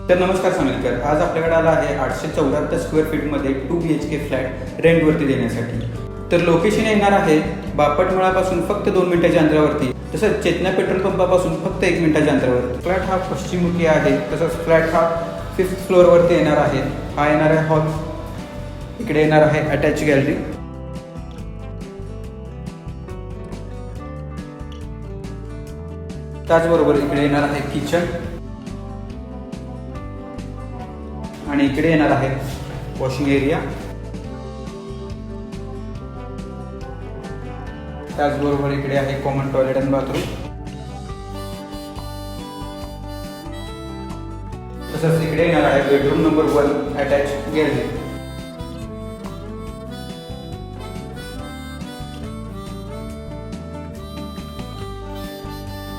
तर नमस्कार सांगलीकर, आज आपल्याकडे आला आहे 874 स्क्वेअर फीटमध्ये 2 BHK फ्लॅट रेंटवरती देण्यासाठी. तर लोकेशन येणार आहे बापटमळापासून फक्त 2 मिनिटाच्या अंतरावरती, तसंच चेतना पेट्रोल पंपापासून फक्त 1 मिनिटाच्या अंतरावरती. फ्लॅट हा पश्चिममुखी आहे, तसंच फ्लॅट हा 5th फ्लोअरवरती येणार आहे. हा येणार आहे हॉल, इकडे येणार आहे अटॅच गॅलरी, त्याचबरोबर इकडे येणार आहे किचन आणि इकडे येणार आहे वॉशिंग एरिया. त्याचबरोबर इकडे आहे कॉमन टॉयलेट आणि बाथरूम. तसंच इकडे येणार आहे बेडरूम नंबर 1 अटॅच गॅलरी.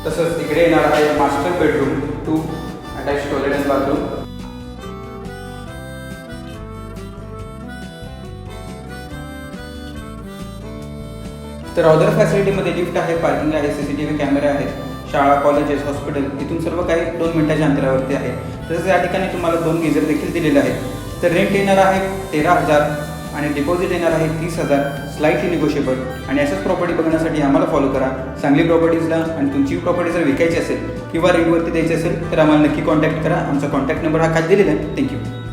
तसंच इकडे येणार आहे मास्टर बेडरूम 2 अटॅच टॉयलेट आणि बाथरूम. तर अदर फॅसिलिटीमध्ये लिफ्ट आहे, पार्किंग आहे, CCTV कॅमेरे आहेत, शाळा, कॉलेजेस, हॉस्पिटल इथून सर्व काही 2 मिनिटाच्या अंतरावरती आहे. तसंच या ठिकाणी तुम्हाला 2 गीझर देखील दिलेले आहेत. तर रेंट येणार आहे 13,000 आणि डिपॉझिट येणार आहे 30,000, स्लाइटली निगोशिएबल. आणि अशाच प्रॉपर्टी बघण्यासाठी आम्हाला फॉलो करा सांगली प्रॉपर्टीजला. आणि तुमची प्रॉपर्टी जर विकायची असेल किंवा रेंटवरती द्यायची असेल तर आम्हाला नक्की कॉन्टॅक्ट करा. आमचा कॉन्टॅक्ट नंबर हा खाली दिलेला आहे. थँक्यू.